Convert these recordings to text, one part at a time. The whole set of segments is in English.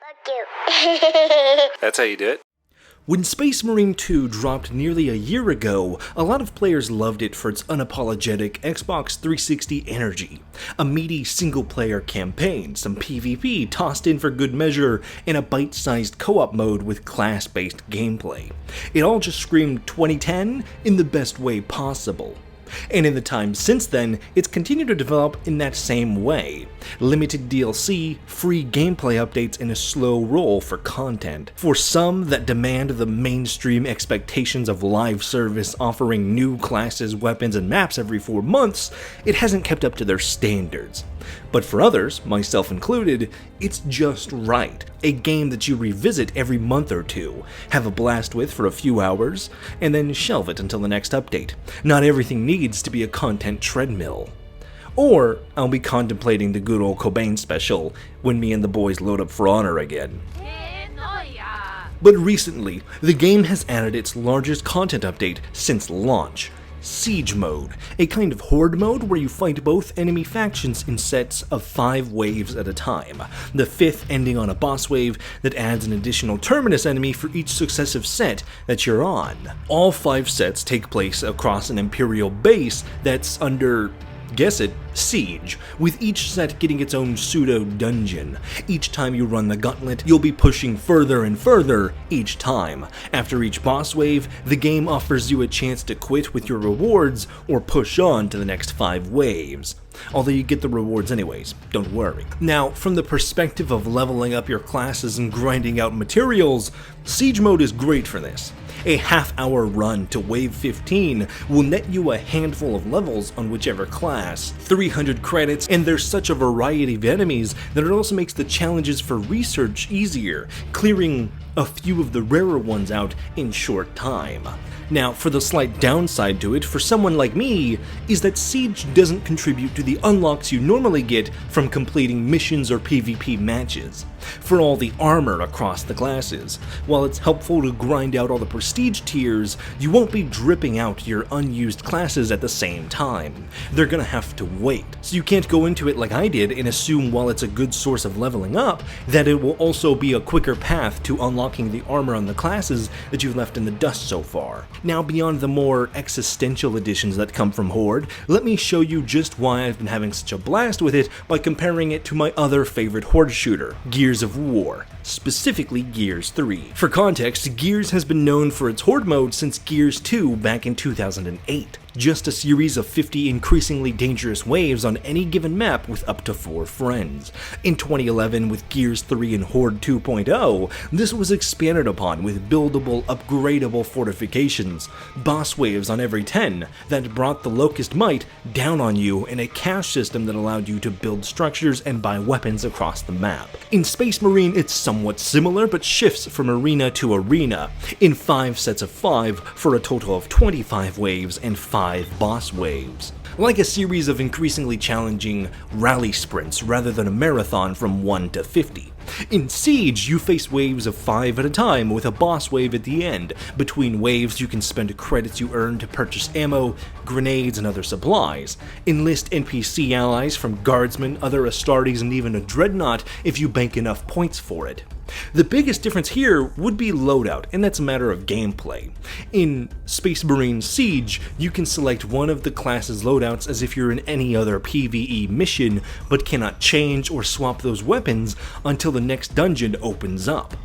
Fuck you. That's how you do it? When Space Marine 2 dropped nearly a year ago, a lot of players loved it for its unapologetic Xbox 360 energy. A meaty single-player campaign, some PvP tossed in for good measure, and a bite-sized co-op mode with class-based gameplay. It all just screamed 2010 in the best way possible. And in the time since then, it's continued to develop in that same way. Limited DLC, free gameplay updates, and a slow roll for content. For some that demand the mainstream expectations of live service offering new classes, weapons, and maps every 4 months, it hasn't kept up to their standards. But for others, myself included, it's just right. A game that you revisit every month or two, have a blast with for a few hours, and then shelve it until the next update. Not everything needs to be a content treadmill. Or I'll be contemplating the good old Cobain special when me and the boys load up for Honor again. But recently, the game has added its largest content update since launch. Siege Mode, a kind of Horde mode where you fight both enemy factions in sets of 5 waves at a time, the 5th ending on a boss wave that adds an additional terminus enemy for each successive set that you're on. All 5 sets take place across an Imperial base that's under, guess it, siege, with each set getting its own pseudo-dungeon. Each time you run the gauntlet, you'll be pushing further and further each time. After each boss wave, the game offers you a chance to quit with your rewards or push on to the next 5 waves. Although you get the rewards anyways, don't worry. Now, from the perspective of leveling up your classes and grinding out materials, Siege Mode is great for this. A half-hour run to Wave 15 will net you a handful of levels on whichever class, 300 credits, and there's such a variety of enemies that it also makes the challenges for research easier, clearing a few of the rarer ones out in short time. Now, for the slight downside to it, for someone like me, is that Siege doesn't contribute to the unlocks you normally get from completing missions or PvP matches. For all the armor across the classes, while it's helpful to grind out all the prestige tiers, you won't be dripping out your unused classes at the same time. They're gonna have to wait. So you can't go into it like I did and assume while it's a good source of leveling up, that it will also be a quicker path to unlocking the armor on the classes that you've left in the dust so far. Now, beyond the more existential additions that come from Horde, let me show you just why I've been having such a blast with it by comparing it to my other favorite Horde shooter, Gears of War, specifically Gears 3. For context, Gears has been known for its Horde mode since Gears 2 back in 2008. Just a series of 50 increasingly dangerous waves on any given map with up to 4 friends. In 2011 with Gears 3 and Horde 2.0, this was expanded upon with buildable, upgradable fortifications, boss waves on every 10 that brought the Locust Might down on you, and a cache system that allowed you to build structures and buy weapons across the map. In Space Marine, it's somewhat similar but shifts from arena to arena, in 5 sets of 5 for a total of 25 waves and 5 boss waves. Like a series of increasingly challenging rally sprints rather than a marathon from 1 to 50. In Siege, you face waves of 5 at a time with a boss wave at the end. Between waves, you can spend credits you earn to purchase ammo, grenades, and other supplies. Enlist NPC allies from guardsmen, other Astartes, and even a dreadnought if you bank enough points for it. The biggest difference here would be loadout, and that's a matter of gameplay. In Space Marine Siege, you can select one of the class's loadouts as if you're in any other PvE mission, but cannot change or swap those weapons until the next dungeon opens up.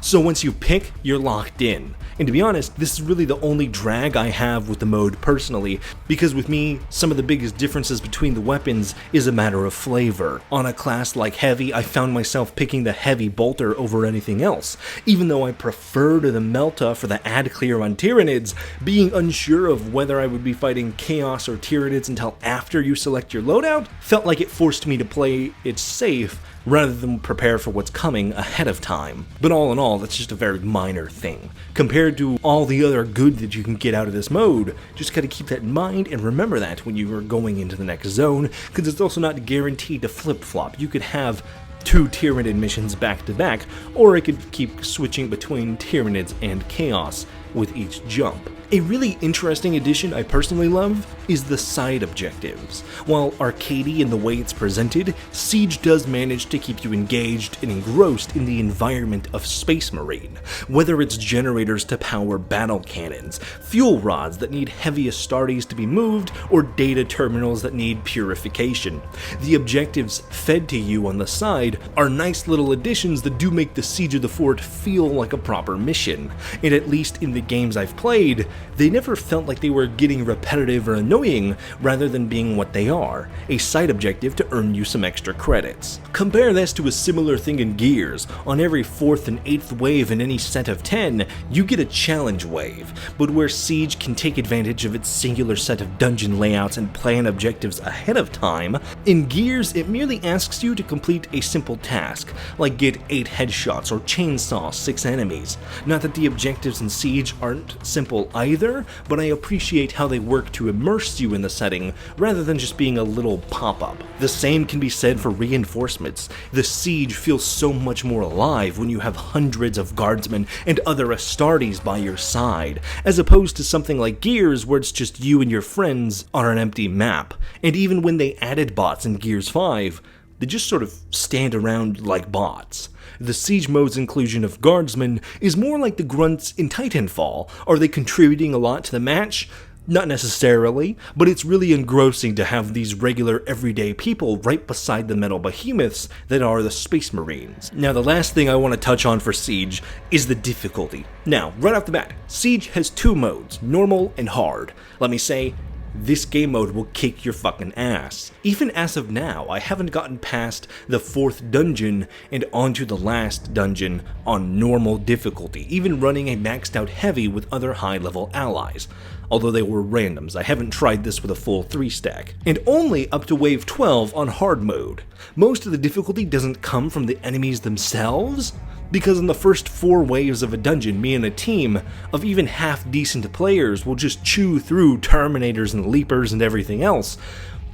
So once you pick, you're locked in. And to be honest, this is really the only drag I have with the mode personally, because with me, some of the biggest differences between the weapons is a matter of flavor. On a class like Heavy, I found myself picking the Heavy Bolter over anything else, even though I preferred the Melta for the ad clear on Tyranids, being unsure of whether I would be fighting Chaos or Tyranids until after you select your loadout, felt like it forced me to play it safe rather than prepare for what's coming ahead of time. But all in all, that's just a very minor thing. Compared to all the other good that you can get out of this mode, just gotta keep that in mind and remember that when you are going into the next zone, because it's also not guaranteed to flip-flop. You could have 2 Tyranid missions back to back, or I could keep switching between Tyranids and Chaos with each jump. A really interesting addition I personally love is the side objectives. While arcadey in the way it's presented, Siege does manage to keep you engaged and engrossed in the environment of Space Marine. Whether it's generators to power battle cannons, fuel rods that need heavy Astartes to be moved, or data terminals that need purification. The objectives fed to you on the side are nice little additions that do make the Siege of the Fort feel like a proper mission. And at least in the games I've played, they never felt like they were getting repetitive or annoying, rather than being what they are, a side objective to earn you some extra credits. Compare this to a similar thing in Gears. On every 4th and 8th wave in any set of 10, you get a challenge wave, but where Siege can take advantage of its singular set of dungeon layouts and plan objectives ahead of time, in Gears it merely asks you to complete a simple task, like get 8 headshots or chainsaw 6 enemies. Not that the objectives in Siege aren't simple either, but I appreciate how they work to immerse you in the setting rather than just being a little pop-up. The same can be said for reinforcements. The Siege feels so much more alive when you have hundreds of guardsmen and other Astartes by your side, as opposed to something like Gears where it's just you and your friends on an empty map. And even when they added bots in Gears 5, they just sort of stand around like bots. The Siege mode's inclusion of guardsmen is more like the grunts in Titanfall. Are they contributing a lot to the match? Not necessarily, but it's really engrossing to have these regular everyday people right beside the metal behemoths that are the Space Marines. Now, the last thing I want to touch on for Siege is the difficulty. Now, right off the bat, Siege has 2 modes, normal and hard. Let me say, this game mode will kick your fucking ass. Even as of now, I haven't gotten past the 4th dungeon and onto the last dungeon on normal difficulty, even running a maxed out heavy with other high level allies. Although they were randoms, I haven't tried this with a full 3-stack. And only up to wave 12 on hard mode. Most of the difficulty doesn't come from the enemies themselves, because in the first 4 waves of a dungeon, me and a team of even half-decent players will just chew through Terminators and Leapers and everything else.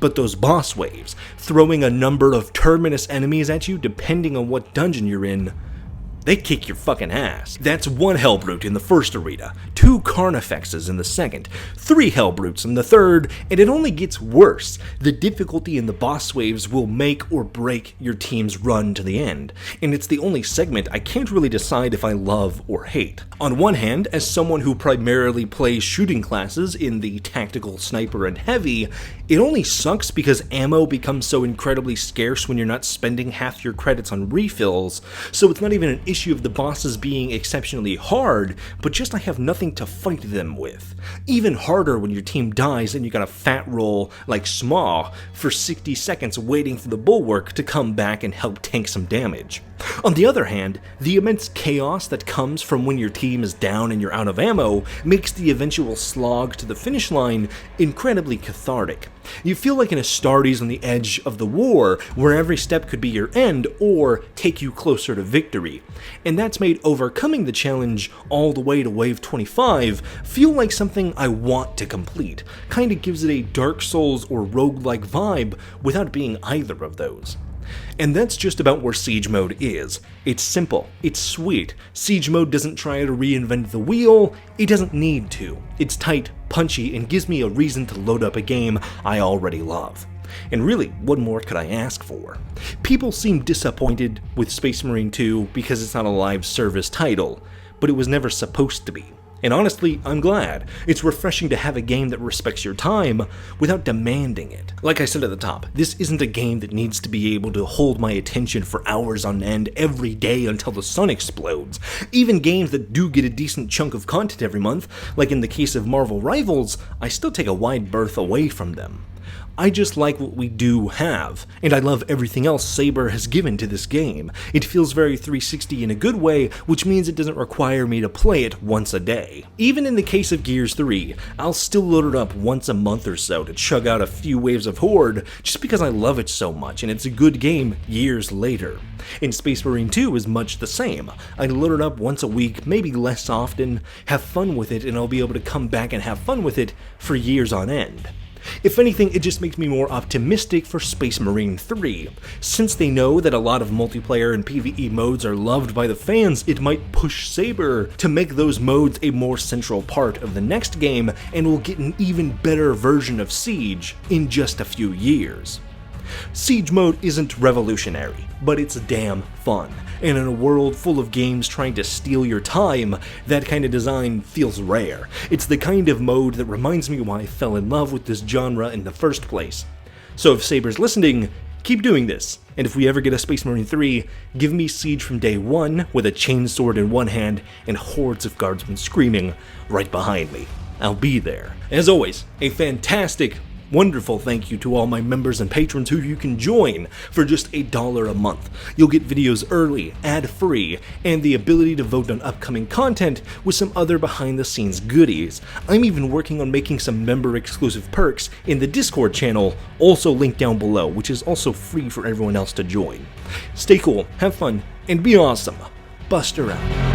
But those boss waves, throwing a number of Terminus enemies at you depending on what dungeon you're in, they kick your fucking ass. That's 1 Hellbrute in the first arena, 2 Carnifexes in the second, 3 Hellbrutes in the third, and it only gets worse. The difficulty in the boss waves will make or break your team's run to the end, and it's the only segment I can't really decide if I love or hate. On one hand, as someone who primarily plays shooting classes in the tactical, sniper, and heavy, it only sucks because ammo becomes so incredibly scarce when you're not spending half your credits on refills, so it's not even an issue of the bosses being exceptionally hard, but just I have nothing to fight them with. Even harder when your team dies and you gotta fat roll like Smaw for 60 seconds waiting for the bulwark to come back and help tank some damage. On the other hand, the immense chaos that comes from when your team is down and you're out of ammo makes the eventual slog to the finish line incredibly cathartic. You feel like an Astartes on the edge of the war, where every step could be your end or take you closer to victory. And that's made overcoming the challenge all the way to wave 25 feel like something I want to complete. Kinda gives it a Dark Souls or roguelike vibe without being either of those. And that's just about where Siege mode is. It's simple, it's sweet. Siege mode doesn't try to reinvent the wheel, it doesn't need to. It's tight, punchy, and gives me a reason to load up a game I already love. And really, what more could I ask for? People seem disappointed with Space Marine 2 because it's not a live service title, but it was never supposed to be. And honestly, I'm glad. It's refreshing to have a game that respects your time without demanding it. Like I said at the top, this isn't a game that needs to be able to hold my attention for hours on end every day until the sun explodes. Even games that do get a decent chunk of content every month, like in the case of Marvel Rivals, I still take a wide berth away from them. I just like what we do have, and I love everything else Saber has given to this game. It feels very 360 in a good way, which means it doesn't require me to play it once a day. Even in the case of Gears 3, I'll still load it up once a month or so to chug out a few waves of Horde, just because I love it so much, and it's a good game years later. And Space Marine 2 is much the same. I load it up once a week, maybe less often, have fun with it, and I'll be able to come back and have fun with it for years on end. If anything, it just makes me more optimistic for Space Marine 3. Since they know that a lot of multiplayer and PvE modes are loved by the fans, it might push Saber to make those modes a more central part of the next game, and we'll get an even better version of Siege in just a few years. Siege mode isn't revolutionary, but it's damn fun, and in a world full of games trying to steal your time, that kind of design feels rare. It's the kind of mode that reminds me why I fell in love with this genre in the first place. So if Saber's listening, keep doing this, and if we ever get a Space Marine 3, give me Siege from day one with a chainsword in one hand and hordes of guardsmen screaming right behind me. I'll be there. As always, a fantastic, wonderful thank you to all my members and patrons who you can join for just $1 a month. You'll get videos early, ad-free, and the ability to vote on upcoming content with some other behind-the-scenes goodies. I'm even working on making some member-exclusive perks in the Discord channel, also linked down below, which is also free for everyone else to join. Stay cool, have fun, and be awesome. Buster out.